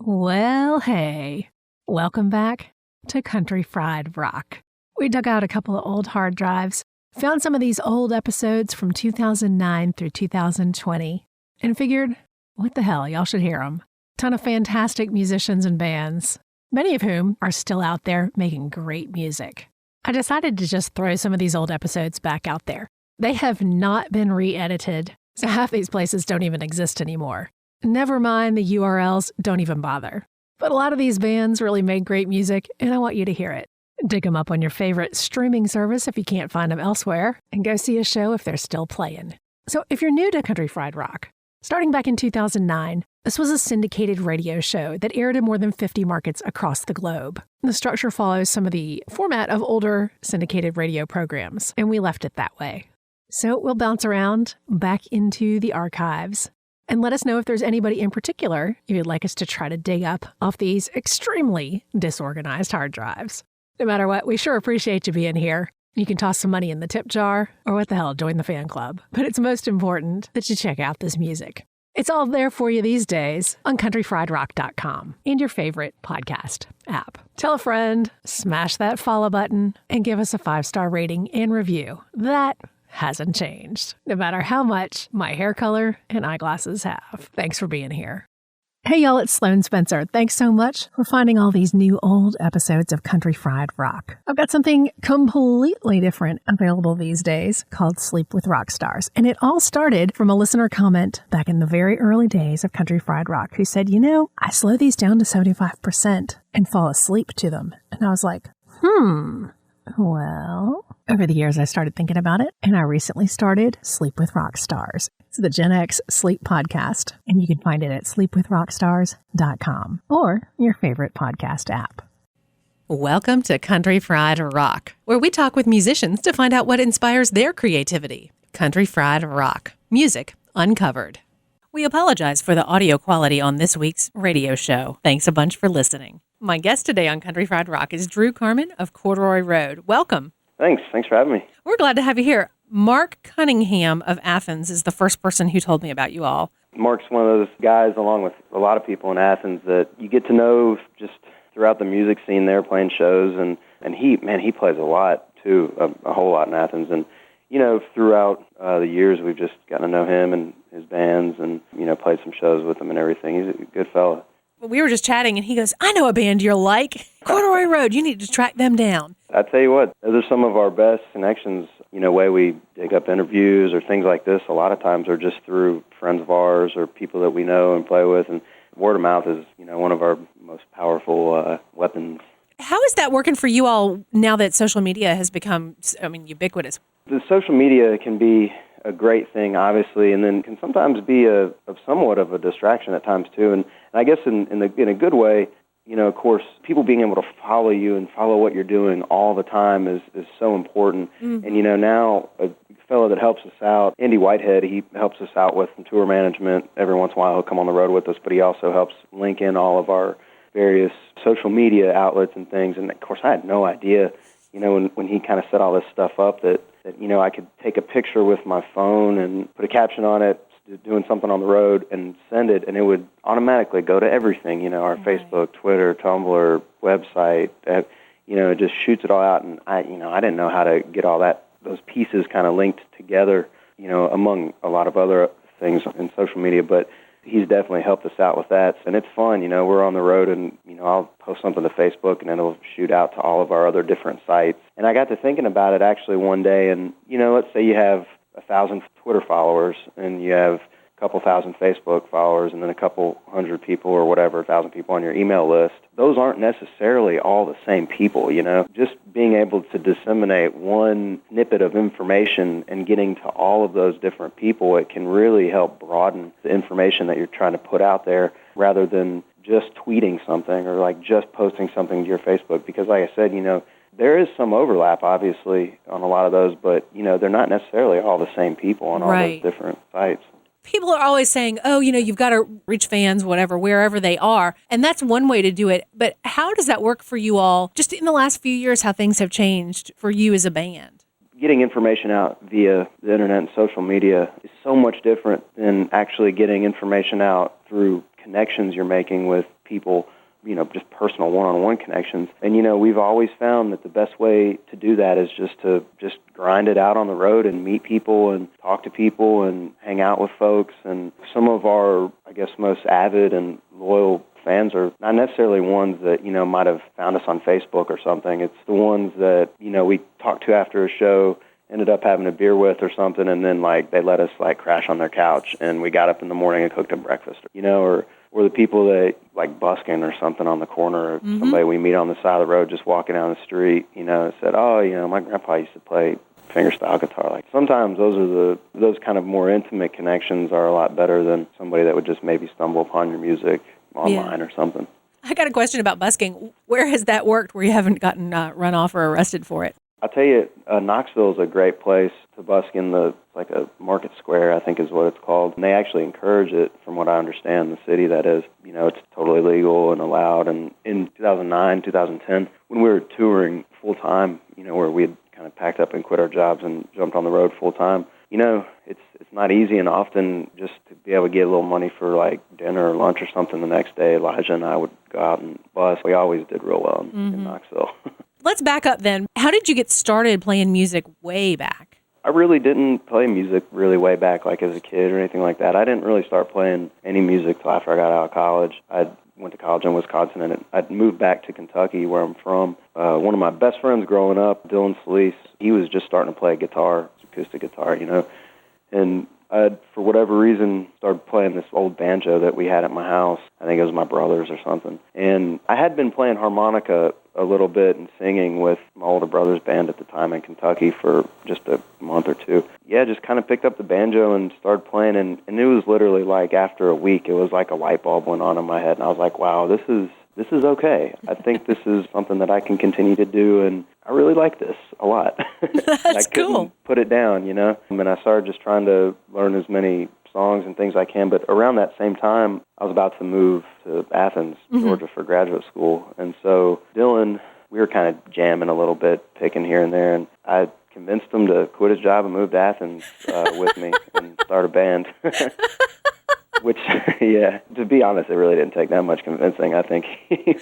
Well, hey, welcome back to Country Fried Rock. We dug out a couple of old hard drives, found some of these old episodes from 2009 through 2020, and figured, what the hell, y'all should hear them. Ton of fantastic musicians and bands, many of whom are still out there making great music. I decided to just throw some of these old episodes back out there. They have not been re-edited, so half these places don't even exist anymore. Never mind the URLs, don't even bother. But a lot of these bands really made great music, and I want you to hear it. Dig them up on your favorite streaming service if you can't find them elsewhere, and go see a show if they're still playing. So if you're new to Country Fried Rock, starting back in 2009, this was a syndicated radio show that aired in more than 50 markets across the globe. The structure follows some of the format of older syndicated radio programs, and we left it that way. So we'll bounce around back into the archives and let us know if there's anybody in particular you'd like us to try to dig up off these extremely disorganized hard drives. No matter what, we sure appreciate you being here. You can toss some money in the tip jar, or what the hell, join the fan club. But it's most important that you check out this music. It's all there for you these days on countryfriedrock.com and your favorite podcast app. Tell a friend, smash that follow button, and give us a 5-star rating and review. That hasn't changed, no matter how much my hair color and eyeglasses have. Thanks for being here. Hey y'all, it's Sloane Spencer. Thanks so much for finding all these new old episodes of Country Fried Rock. I've got something completely different available these days called Sleep with Rock Stars. And it all started from a listener comment back in the very early days of Country Fried Rock who said, I slow these down to 75% and fall asleep to them. And I was like, well, over the years I started thinking about it, and I recently started Sleep with Rock Stars. It's the Gen X sleep podcast, and you can find it at sleepwithrockstars.com or your favorite podcast app. Welcome to Country Fried Rock, where we talk with musicians to find out what inspires their creativity. Country Fried Rock, music uncovered. We apologize for the audio quality on this week's radio show. Thanks a bunch for listening. My guest today on Country Fried Rock is Carman of Corduroy Road. Welcome. Thanks for having me. We're glad to have you here. Mark Cunningham of Athens is the first person who told me about you all. Mark's one of those guys, along with a lot of people in Athens, that you get to know just throughout the music scene there, playing shows, and he plays a lot, too, a whole lot in Athens. And, throughout the years, we've just gotten to know him and his bands and, played some shows with him and everything. He's a good fella. We were just chatting, and he goes, I know a band you're like. Corduroy Road, you need to track them down. I tell you what, those are some of our best connections. Way we dig up interviews or things like this, a lot of times are just through friends of ours or people that we know and play with. And word of mouth is, one of our most powerful weapons. How is that working for you all now that social media has become, ubiquitous? The social media can be a great thing, obviously, and then can sometimes be somewhat of a distraction at times, too. And I guess in a good way, of course, people being able to follow you and follow what you're doing all the time is so important. Mm-hmm. And, now a fellow that helps us out, Andy Whitehead, he helps us out with some tour management. Every once in a while he'll come on the road with us, but he also helps link in all of our various social media outlets and things. And, of course, I had no idea, when he kind of set all this stuff up that I could take a picture with my phone and put a caption on it, doing something on the road, and send it, and it would automatically go to everything, our Facebook, Twitter, Tumblr, website. It just shoots it all out, and I didn't know how to get all those pieces kind of linked together, among a lot of other things in social media, but he's definitely helped us out with that, and it's fun. We're on the road, and I'll post something to Facebook, and it'll shoot out to all of our other different sites. And I got to thinking about it actually one day, and let's say you have 1,000 Twitter followers, and you have a couple thousand Facebook followers, and then a couple hundred people or whatever, 1,000 people on your email list. Those aren't necessarily all the same people, Just being able to disseminate one snippet of information and getting to all of those different people, it can really help broaden the information that you're trying to put out there rather than just tweeting something or just posting something to your Facebook. Because like I said, there is some overlap, obviously, on a lot of those, but, they're not necessarily all the same people on all those different sites. People are always saying, you've got to reach fans, whatever, wherever they are. And that's one way to do it. But how does that work for you all, just in the last few years, how things have changed for you as a band? Getting information out via the internet and social media is so much different than actually getting information out through connections you're making with people, just personal one-on-one connections. And, we've always found that the best way to do that is just to grind it out on the road and meet people and talk to people and hang out with folks. And some of our, I guess, most avid and loyal fans are not necessarily ones that, might have found us on Facebook or something. It's the ones that, we talked to after a show, ended up having a beer with or something, and then, they let us, crash on their couch, and we got up in the morning and cooked them breakfast, or the people that, busking or something on the corner, or somebody we meet on the side of the road just walking down the street, said, oh, my grandpa used to play fingerstyle guitar. Sometimes those kind of more intimate connections are a lot better than somebody that would just maybe stumble upon your music online or something. I got a question about busking. Where has that worked where you haven't gotten run off or arrested for it? I'll tell you, Knoxville is a great place to busk in a market square, I think is what it's called. And they actually encourage it, from what I understand, the city that is. It's totally legal and allowed. And in 2009, 2010, when we were touring full-time, where we had kind of packed up and quit our jobs and jumped on the road full-time, it's not easy, and often just to be able to get a little money for dinner or lunch or something the next day, Elijah and I would go out and bus. We always did real well in Knoxville. Let's back up then. How did you get started playing music way back? I really didn't play music really way back, as a kid or anything like that. I didn't really start playing any music till after I got out of college. I went to college in Wisconsin, and I'd moved back to Kentucky, where I'm from. One of my best friends growing up, Dylan Solis, he was just starting to play guitar, acoustic guitar, and I, for whatever reason, started playing this old banjo that we had at my house. I think it was my brother's or something. And I had been playing harmonica a little bit and singing with my older brother's band at the time in Kentucky for just a month or two. Yeah, just kind of picked up the banjo and started playing, and it was literally after a week, it was like a light bulb went on in my head, and I was like, wow, this is okay. I think this is something that I can continue to do, and I really like this a lot. That's cool. Put it down, And I started just trying to learn as many songs and things I can. But around that same time, I was about to move to Athens, Georgia, for graduate school. And so Dylan, we were kind of jamming a little bit, picking here and there, and I convinced him to quit his job and move to Athens with me and start a band. Which, to be honest, it really didn't take that much convincing. I think he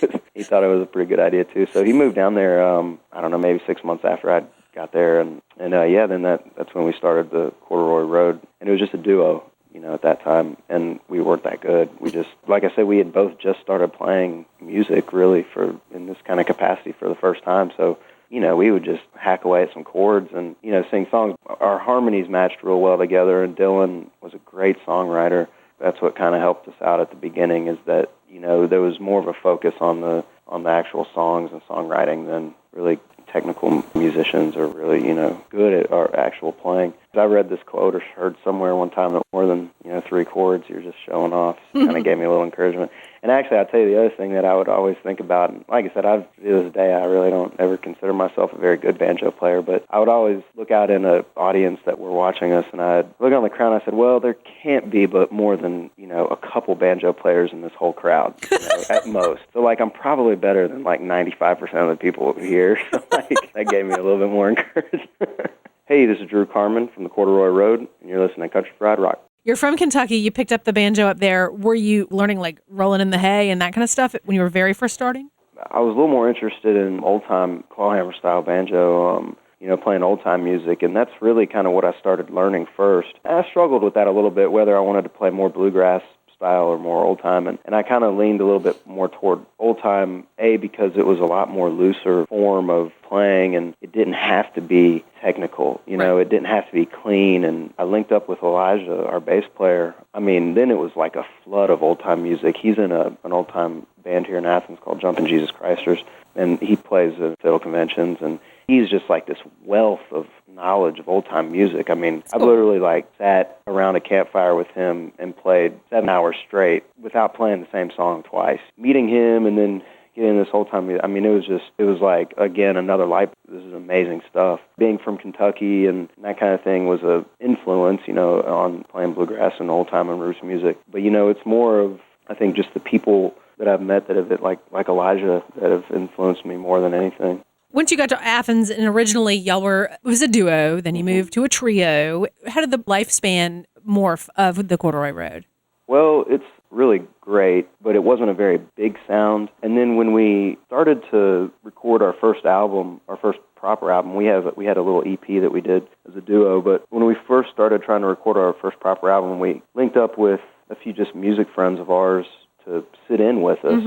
thought it was a pretty good idea, too. So he moved down there, I don't know, maybe 6 months after I got there. And then that's when we started the Corduroy Road. And it was just a duo, at that time. And we weren't that good. We just, like I said, we had both just started playing music, really, in this kind of capacity for the first time. So, we would just hack away at some chords and, sing songs. Our harmonies matched real well together, and Dylan was a great songwriter. That's what kind of helped us out at the beginning, is that, there was more of a focus on the actual songs and songwriting than really technical musicians are really, good at our actual playing. I read this quote or heard somewhere one time that more than, 3 chords, you're just showing off. It kind of gave me a little encouragement. And actually, I'll tell you the other thing that I would always think about, and like I said, to this day, I really don't ever consider myself a very good banjo player, but I would always look out in an audience that were watching us, and I'd look on the crowd, and I said, well, there can't be but more than, a couple banjo players in this whole crowd, at most. So, I'm probably better than, 95% of the people here. So, that gave me a little bit more encouragement. Hey, this is Drew Carman from the Corduroy Road, and you're listening to Country Fried Rock. You're from Kentucky. You picked up the banjo up there. Were you learning rolling in the hay and that kind of stuff when you were very first starting? I was a little more interested in old-time clawhammer style banjo, playing old-time music, and that's really kind of what I started learning first. And I struggled with that a little bit, whether I wanted to play more bluegrass style or more old-time, and I kind of leaned a little bit more toward old-time, because it was a lot more looser form of playing, and it didn't have to be technical, It didn't have to be clean, and I linked up with Elijah, our bass player. Then it was like a flood of old-time music. He's in an old-time band here in Athens called Jumpin' Jesus Christers, and he plays at fiddle conventions, and he's just this wealth of knowledge of old-time music. I've literally sat around a campfire with him and played 7 hours straight without playing the same song twice. Meeting him and then getting this whole-time music, it was again, another life. This is amazing stuff. Being from Kentucky and that kind of thing was a influence, on playing bluegrass and old-time and roots music. But, it's more of, I think, just the people that I've met that have, like Elijah, that have influenced me more than anything. Once you got to Athens, and originally it was a duo, then you moved to a trio. How did the lifespan morph of the Corduroy Road? Well, really great, but it wasn't a very big sound. And then when we started to record our first album, our first proper album, we had a little EP that we did as a duo, but when we first started trying to record our first proper album, we linked up with a few just music friends of ours to sit in with us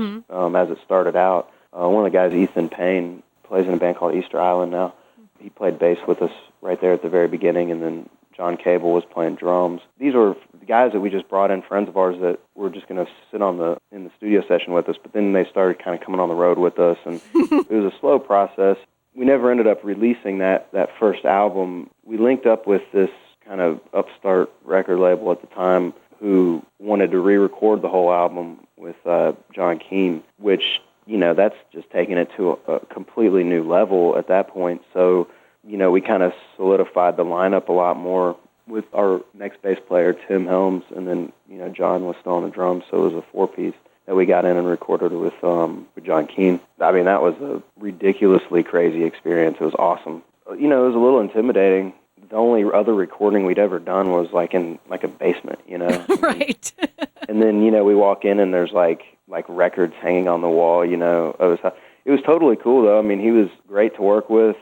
as it started out. One of the guys, Ethan Payne, plays in a band called Easter Island now. He played bass with us right there at the very beginning, and then John Cable was playing drums. These were the guys that we just brought in, friends of ours that were just going to sit in the studio session with us, but then they started kind of coming on the road with us, and it was a slow process. We never ended up releasing that first album. We linked up with this kind of upstart record label at the time who wanted to re-record the whole album with John Keane, which, that's just taking it to a completely new level at that point. So, we kind of solidified the lineup a lot more with our next bass player, Tim Helms, and then, John was still on the drums, so it was a four-piece that we got in and recorded with John Keane. I mean, that was a ridiculously crazy experience. It was awesome. It was a little intimidating. The only other recording we'd ever done was in a basement, Right. And then, we walk in and there's like records hanging on the wall, It was totally cool, though. I mean, he was great to work with,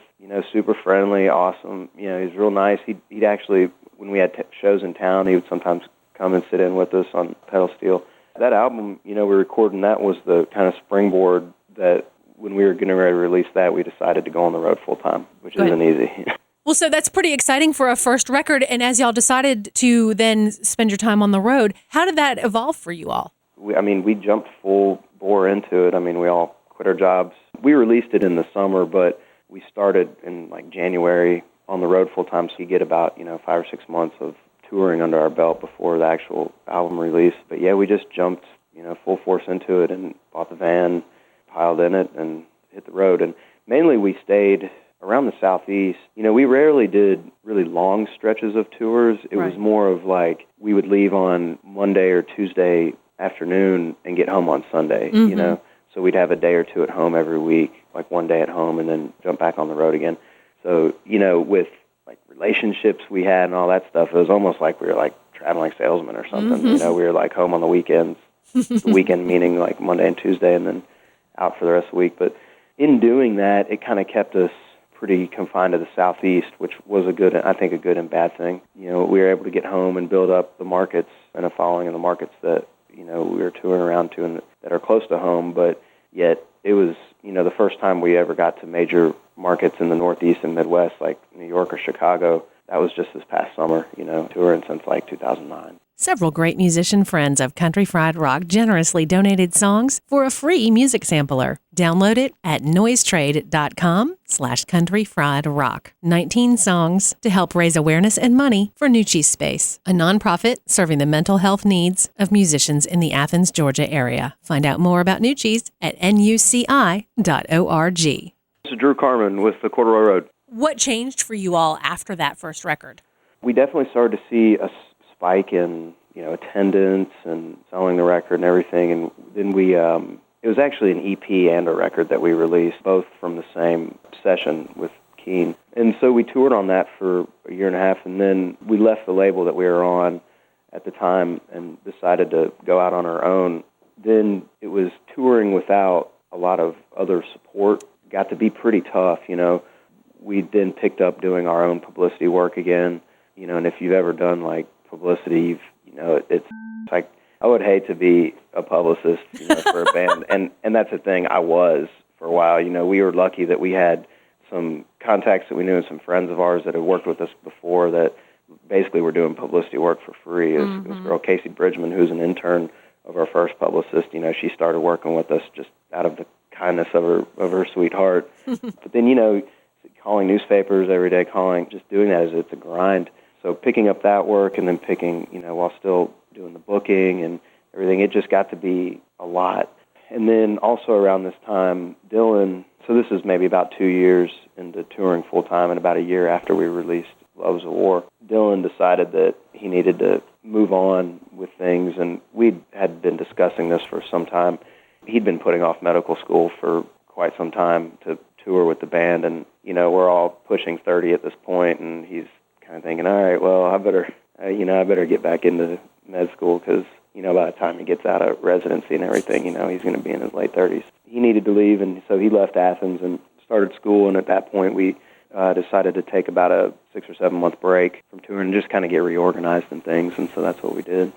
super friendly, awesome. He was real nice. He'd actually, when we had shows in town, he would sometimes come and sit in with us on pedal steel. That album, we recorded, and that was the kind of springboard that when we were getting ready to release that, we decided to go on the road full time, which isn't easy. Well, so that's pretty exciting for a first record. And as y'all decided to then spend your time on the road, how did that evolve for you all? We jumped full bore into it. We all quit our jobs. We released it in the summer, but we started in January on the road full time, so you get about 5 or 6 months of touring under our belt before the actual album release. But yeah, we just jumped full force into it and bought the van, piled in it, and hit the road. And mainly we stayed around the Southeast. We rarely did really long stretches of tours. It was more of we would leave on Monday or Tuesday afternoon and get home on Sunday, So we'd have a day or two at home every week, one day at home, and then jump back on the road again. So, with relationships we had and all that stuff, it was almost like we were traveling salesmen or something. We were home on the weekends, the weekend meaning Monday and Tuesday, and then out for the rest of the week. But in doing that, it kind of kept us pretty confined to the Southeast, which was a good and bad thing. We were able to get home and build up the markets and a following in the markets that, we were touring around to and that are close to home, but yet it was, the first time we ever got to major markets in the Northeast and Midwest, like New York or Chicago. That was just this past summer, touring since 2009. Several great musician friends of Country Fried Rock generously donated songs for a free music sampler. Download it at noisetrade.com/countryfriedrock. 19 songs to help raise awareness and money for Nucci's Space, a nonprofit serving the mental health needs of musicians in the Athens, Georgia area. Find out more about Nucci's at nuci.org. This is Drew Carman with the Corduroy Road. What changed for you all after that first record? We definitely started to see a spike in attendance and selling the record and everything, and then we it was actually an EP and a record that we released, both from the same session with Keane. And so we toured on that for a year and a half, and then we left the label that we were on at the time and decided to go out on our own. Then it was touring without a lot of other support. It got to be pretty tough, We then picked up doing our own publicity work again, and if you've ever done publicity, it's like, I would hate to be a publicist, for a band, and that's the thing. I was for a while. We were lucky that we had some contacts that we knew and some friends of ours that had worked with us before that basically were doing publicity work for free. It was this girl, Casey Bridgman, who's an intern of our first publicist. She started working with us just out of the kindness of her sweet heart. But then, calling newspapers every day, just doing that it's a grind. So picking up that work and then picking, while still doing the booking and everything, it just got to be a lot. And then also around this time, Dylan, so this is maybe about 2 years into touring full-time and about a year after we released Loves of War, Dylan decided that he needed to move on with things, and we had been discussing this for some time. He'd been putting off medical school for quite some time to tour with the band, and, we're all pushing 30 at this point, and he's kind of thinking, all right, well, I better get back into med school because, by the time he gets out of residency and everything, he's going to be in his late 30s. He needed to leave, and so he left Athens and started school, and at that point we decided to take about a 6 or 7 month break from touring and just kind of get reorganized and things, and so that's what we did.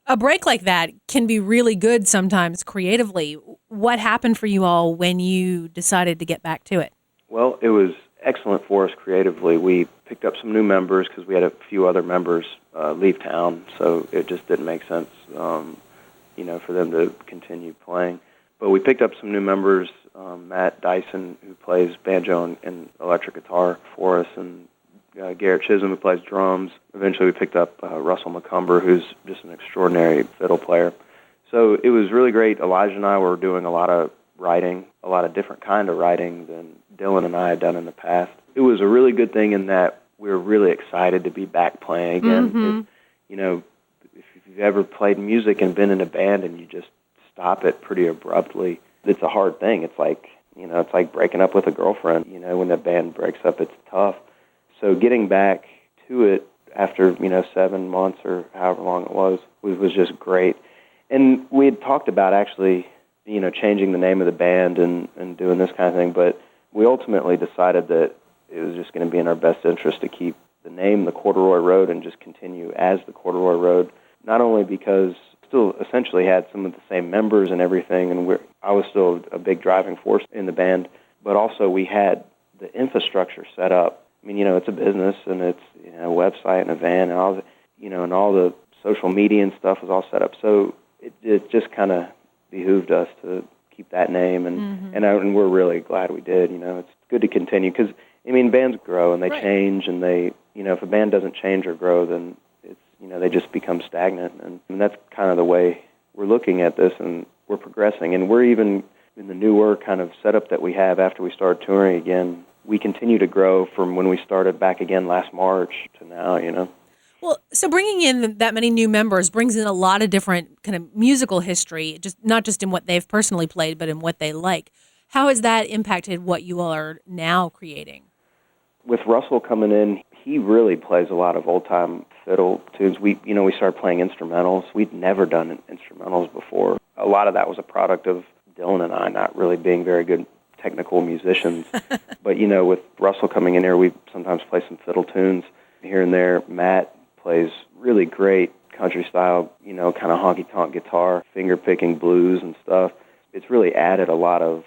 A break like that can be really good sometimes creatively. What happened for you all when you decided to get back to it? Well, it was excellent for us creatively. We picked up some new members because we had a few other members leave town, so it just didn't make sense, for them to continue playing. But we picked up some new members, Matt Dyson, who plays banjo and electric guitar for us, and Garrett Chisholm, who plays drums. Eventually we picked up Russell McCumber, who's just an extraordinary fiddle player. So it was really great. Elijah and I were doing a lot of writing, a lot of different kind of writing than Dylan and I had done in the past. It was a really good thing in that we were really excited to be back playing again. Mm-hmm. If you've ever played music and been in a band and you just stop it pretty abruptly, it's a hard thing. It's like, it's like breaking up with a girlfriend. When the band breaks up, it's tough. So getting back to it after, 7 months or however long it was just great. And we had talked about actually, changing the name of the band and doing this kind of thing, but we ultimately decided that it was just going to be in our best interest to keep the name the Corduroy Road and just continue as the Corduroy Road, not only because still essentially had some of the same members and everything, and I was still a big driving force in the band, but also we had the infrastructure set up. I mean, it's a business, and it's a website and a van, and all the, and all the social media and stuff was all set up. So it just kind of behooved us to keep that name, and we're really glad we did. It's good to continue because bands grow and they change, and they if a band doesn't change or grow, then it's they just become stagnant, and that's kind of the way we're looking at this, and we're progressing, and we're even in the newer kind of setup that we have after we started touring again. We continue to grow from when we started back again last March to now, Well, so bringing in that many new members brings in a lot of different kind of musical history, not just in what they've personally played, but in what they like. How has that impacted what you all are now creating? With Russell coming in, he really plays a lot of old-time fiddle tunes. We started playing instrumentals. We'd never done instrumentals before. A lot of that was a product of Dylan and I not really being very good technical musicians. But, with Russell coming in here, we sometimes play some fiddle tunes here and there. Matt plays really great country-style, kind of honky-tonk guitar, finger-picking blues and stuff. It's really added a lot of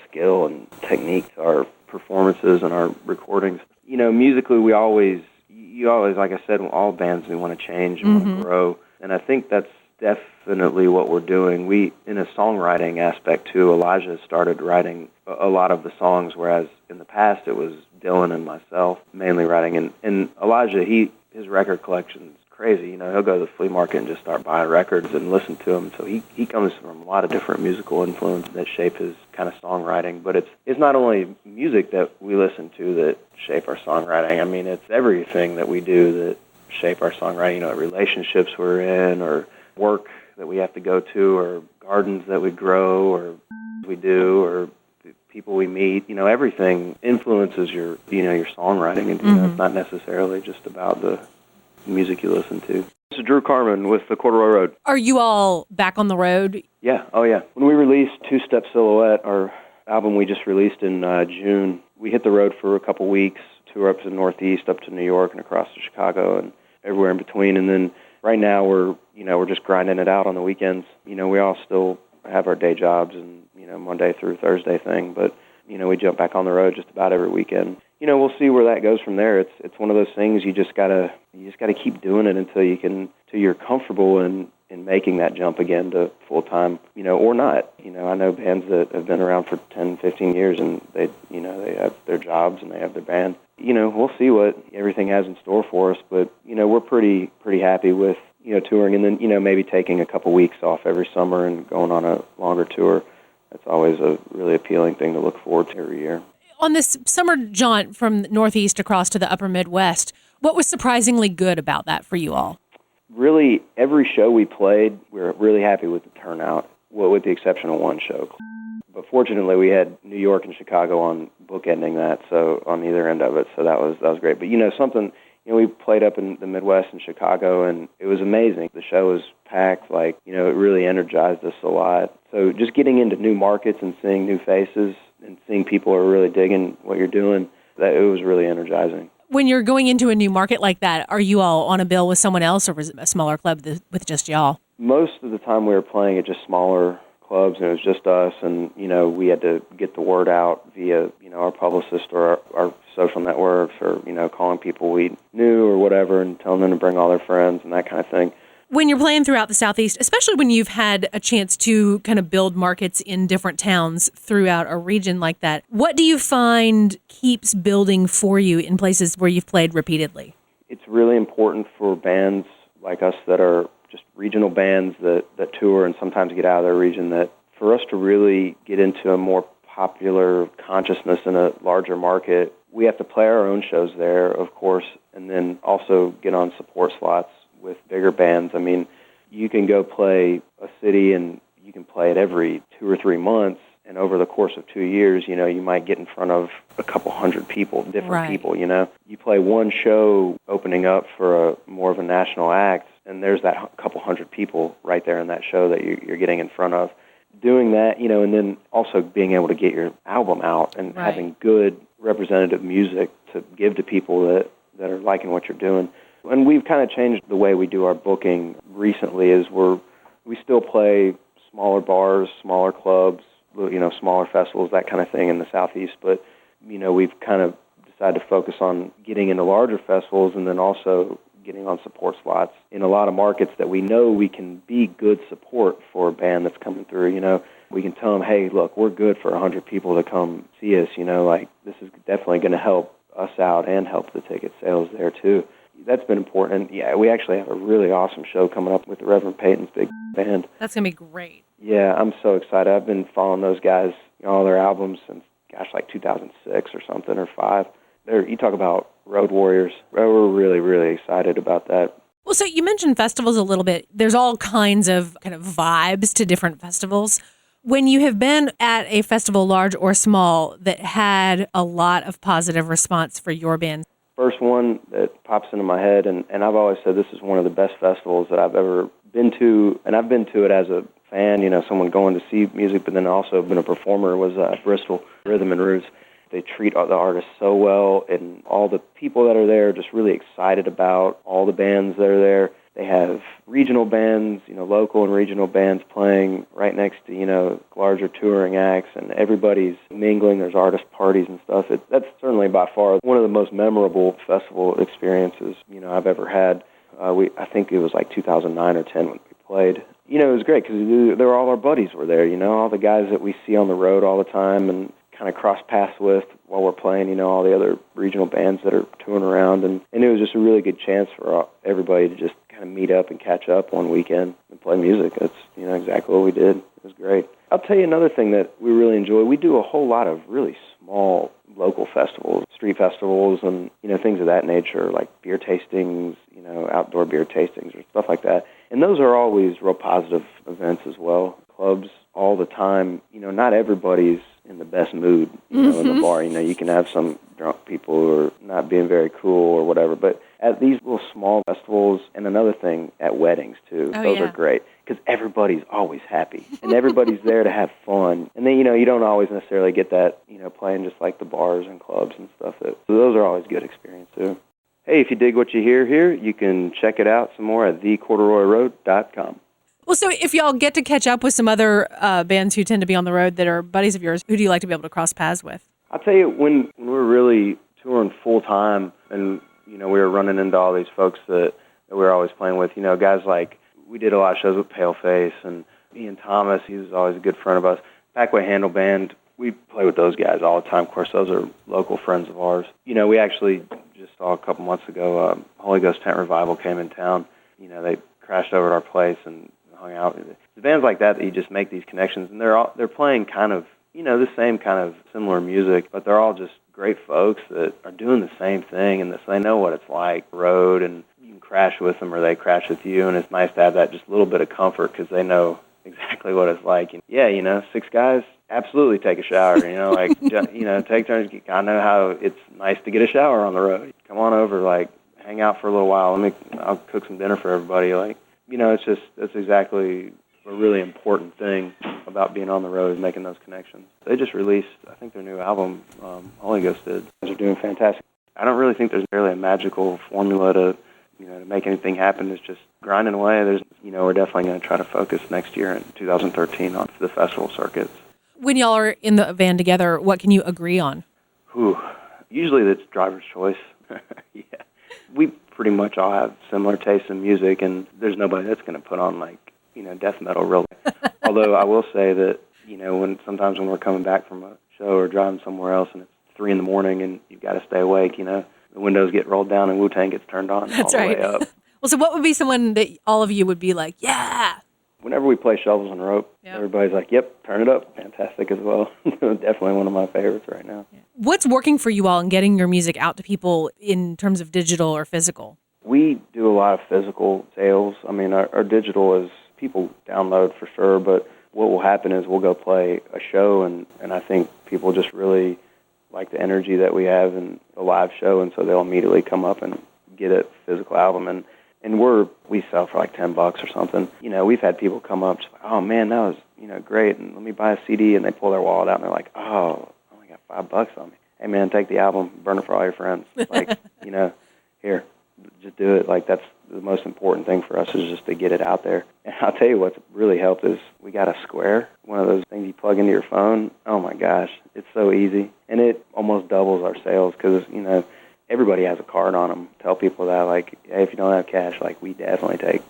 skill and technique to our performances and our recordings. Musically, you always, like I said, all bands, we want to change and want to grow. And I think that's definitely what we're doing. We, in a songwriting aspect too, Elijah started writing a lot of the songs, whereas in the past it was Dylan and myself mainly writing. And Elijah, his record collection's crazy. He'll go to the flea market and just start buying records and listen to them. So he comes from a lot of different musical influences that shape his kind of songwriting. But it's not only music that we listen to that shape our songwriting. I mean, it's everything that we do that shape our songwriting. Relationships we're in, or work that we have to go to, or gardens that we grow, or we do, or people we meet. Everything influences your songwriting, and it's not necessarily just about the music you listen to. This is Drew Carman with the Corduroy Road. Are you all back on the road? Yeah. Oh, yeah. When we released Two-Step Silhouette, our album we just released in June, we hit the road for a couple weeks, tour up to the Northeast, up to New York, and across to Chicago, and everywhere in between. And then right now we're just grinding it out on the weekends. We all still have our day jobs and, Monday through Thursday thing, but, we jump back on the road just about every weekend. We'll see where that goes from there. It's one of those things you just gotta keep doing it until you're comfortable in making that jump again to full time, or not. I know bands that have been around for 10, 15 years and they have their jobs and they have their band. We'll see what everything has in store for us, but we're pretty happy with touring, and then maybe taking a couple weeks off every summer and going on a longer tour. That's always a really appealing thing to look forward to every year. On this summer jaunt from the Northeast across to the Upper Midwest, what was surprisingly good about that for you all? Really, every show we played, we were really happy with the turnout, with the exception of one show. But fortunately, we had New York and Chicago on bookending that, so on either end of it, so that was great. But something, we played up in the Midwest in Chicago, and it was amazing. The show was packed. Like, it really energized us a lot. So just getting into new markets and seeing new faces and seeing people are really digging what you're doing, it was really energizing. When you're going into a new market like that, are you all on a bill with someone else, or was it a smaller club with just y'all? Most of the time we were playing at just smaller clubs, and it was just us, and, we had to get the word out via, our publicist or our social networks or, calling people we knew or whatever and telling them to bring all their friends and that kind of thing. When you're playing throughout the Southeast, especially when you've had a chance to kind of build markets in different towns throughout a region like that, what do you find keeps building for you in places where you've played repeatedly? It's really important for bands like us that are just regional bands that tour and sometimes get out of their region, that for us to really get into a more popular consciousness in a larger market, we have to play our own shows there, of course, and then also get on support slots with bigger bands. I mean, you can go play a city and you can play it every 2 or 3 months, and over the course of 2 years, you might get in front of a couple hundred people, different people, You play one show opening up for a more of a national act, and there's that couple hundred people right there in that show that you're getting in front of. Doing that, and then also being able to get your album out and having good representative music to give to people that are liking what you're doing. And we've kind of changed the way we do our booking recently. Is we still play smaller bars, smaller clubs, smaller festivals, that kind of thing in the Southeast, but we've kind of decided to focus on getting into larger festivals and then also getting on support slots in a lot of markets that we know we can be good support for a band that's coming through. We can tell them, hey, look, we're good for 100 people to come see us. This is definitely going to help us out and help the ticket sales there too. That's been important. And yeah, we actually have a really awesome show coming up with the Reverend Peyton's big band. That's going to be great. Yeah, I'm so excited. I've been following those guys, all their albums since, like 2006 or something, or 5. You talk about road warriors. We're really, really excited about that. Well, so you mentioned festivals a little bit. There's all kinds of kind of vibes to different festivals. When you have been at a festival, large or small, that had a lot of positive response for your band? First one that pops into my head, and I've always said this is one of the best festivals that I've ever been to, and I've been to it as a fan, someone going to see music, but then also been a performer, was Bristol Rhythm and Roots. They treat all the artists so well, and all the people that are there are just really excited about all the bands that are there. They have regional bands, local and regional bands playing right next to, larger touring acts, and everybody's mingling. There's artist parties and stuff. That's certainly by far one of the most memorable festival experiences, I've ever had. I think it was like 2009 or 10 when we played. It was great because all our buddies were there, all the guys that we see on the road all the time and kind of cross paths with while we're playing, all the other regional bands that are touring around. And it was just a really good chance for everybody to just kind of meet up and catch up one weekend and play music. That's, exactly what we did. It was great. I'll tell you another thing that we really enjoy. We do a whole lot of really small local festivals, street festivals, and, things of that nature, like beer tastings, outdoor beer tastings or stuff like that. And those are always real positive events as well. Clubs all the time, not everybody's in the best mood, in the bar. You can have some drunk people who are not being very cool or whatever. But at these little small festivals, and another thing, at weddings, too. Those are great because everybody's always happy. And everybody's there to have fun. And then, you don't always necessarily get that, playing just like the bars and clubs and stuff. So those are always good experiences, too. Hey, if you dig what you hear here, you can check it out some more at thecorduroyroad.com. Well, so if y'all get to catch up with some other bands who tend to be on the road that are buddies of yours, who do you like to be able to cross paths with? I'll tell you, when we're really touring full-time and, we were running into all these folks that we were always playing with, guys like, we did a lot of shows with Paleface and Ian Thomas. He was always a good friend of us. Packway Handle Band, we play with those guys all the time. Of course, those are local friends of ours. We actually just saw a couple months ago, Holy Ghost Tent Revival came in town. They crashed over at our place and hung out. The bands like that you just make these connections, and they're playing kind of, the same kind of similar music, but they're all just great folks that are doing the same thing, and they know what it's like, road, and you can crash with them or they crash with you, and it's nice to have that just little bit of comfort because they know exactly what it's like. And yeah, 6 guys, absolutely take a shower, take turns. I know how it's nice to get a shower on the road. Come on over, hang out for a little while. I'll cook some dinner for everybody. that's exactly a really important thing about being on the road, making those connections. They just released, I think, their new album, Holy Ghost did. They're doing fantastic. I don't really think there's really a magical formula to make anything happen. It's just grinding away. We're definitely going to try to focus next year in 2013 on the festival circuits. When y'all are in the van together, what can you agree on? Usually it's driver's choice. Yeah. We pretty much all have similar tastes in music, and there's nobody that's going to put on death metal really. Although I will say that, sometimes when we're coming back from a show or driving somewhere else and it's 3 a.m. and you've got to stay awake, the windows get rolled down and Wu-Tang gets turned on all the way up. Well, so what would be someone that all of you would be like, yeah? Whenever we play Shovels and Rope, Everybody's like, yep, turn it up. Fantastic as well. Definitely one of my favorites right now. What's working for you all in getting your music out to people in terms of digital or physical? We do a lot of physical sales. I mean, our digital is people download for sure, but what will happen is we'll go play a show, and I think people just really like the energy that we have in a live show, and so they'll immediately come up and get a physical album. And we sell for like $10 or something. We've had people come up, just like, oh man, that was great, and let me buy a CD, and they pull their wallet out and they're like, oh, I only got $5 on me. Hey man, take the album, burn it for all your friends. Like, here, just do it. Like, that's the most important thing for us, is just to get it out there. And I'll tell you what's really helped is we got a Square, one of those things you plug into your phone. Oh my gosh, it's so easy, and it almost doubles our sales because everybody has a card on them. Tell people that, like, hey, if you don't have cash, like, we definitely take.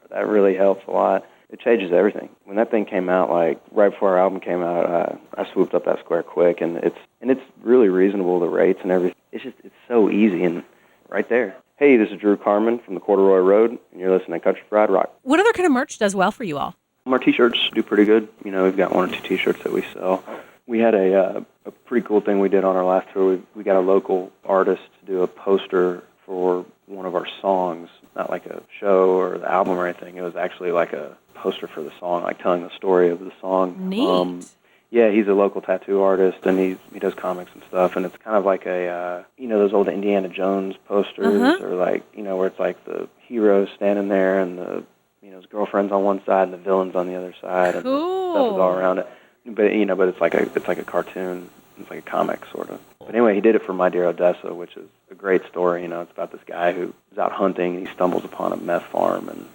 That really helps a lot. It changes everything. When that thing came out, like, right before our album came out, I swooped up that Square quick, and it's really reasonable, the rates and everything. It's so easy and right there. Hey, this is Drew Carman from the Corduroy Road, and you're listening to Country Fried Rock. What other kind of merch does well for you all? Our T-shirts do pretty good. We've got 1 or 2 T-shirts that we sell. We had a pretty cool thing we did on our last tour. We got a local artist to do a poster for one of our songs, not like a show or the album or anything. It was actually like a poster for the song, like telling the story of the song. Neat. Yeah, he's a local tattoo artist, and he does comics and stuff, and it's kind of like a, those old Indiana Jones posters, or like, where it's like the hero standing there and his girlfriend's on one side and the villain's on the other side, and the stuff is all around it. But it's like a cartoon. It's like a comic, sort of. But anyway, he did it for My Dear Odessa, which is a great story. It's about this guy who is out hunting, and he stumbles upon a meth farm, and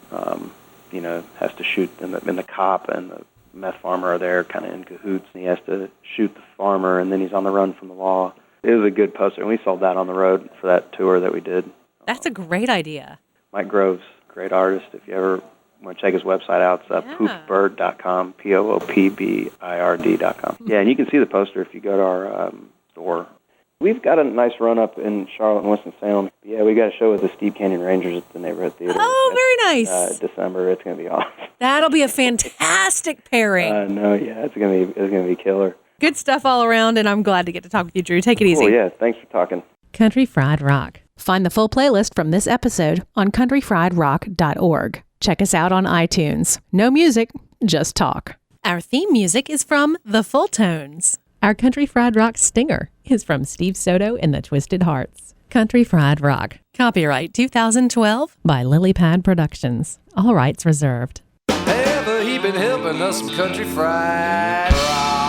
has to shoot. And the cop and the meth farmer are there, kind of in cahoots, and he has to shoot the farmer, and then he's on the run from the law. It was a good poster, and we sold that on the road for that tour that we did. That's a great idea. Mike Groves, great artist. If you ever want to check his website out, it's poofbird.com, poopbird.com. Yeah, and you can see the poster if you go to our store. We've got a nice run-up in Charlotte and Winston-Salem. Yeah, we got a show with the Steve Canyon Rangers at the Neighborhood Theater. Oh, very nice. December. It's going to be awesome. That'll be a fantastic pairing. It's going to be killer. Good stuff all around, and I'm glad to get to talk with you, Drew. Take it easy. Oh, yeah. Thanks for talking. Country Fried Rock. Find the full playlist from this episode on countryfriedrock.org. Check us out on iTunes. No music, just talk. Our theme music is from The Full Tones. Our Country Fried Rock stinger is from Steve Soto and the Twisted Hearts. Country Fried Rock. Copyright 2012 by Lilypad Productions. All rights reserved. Ever he been helping us some country fried rock.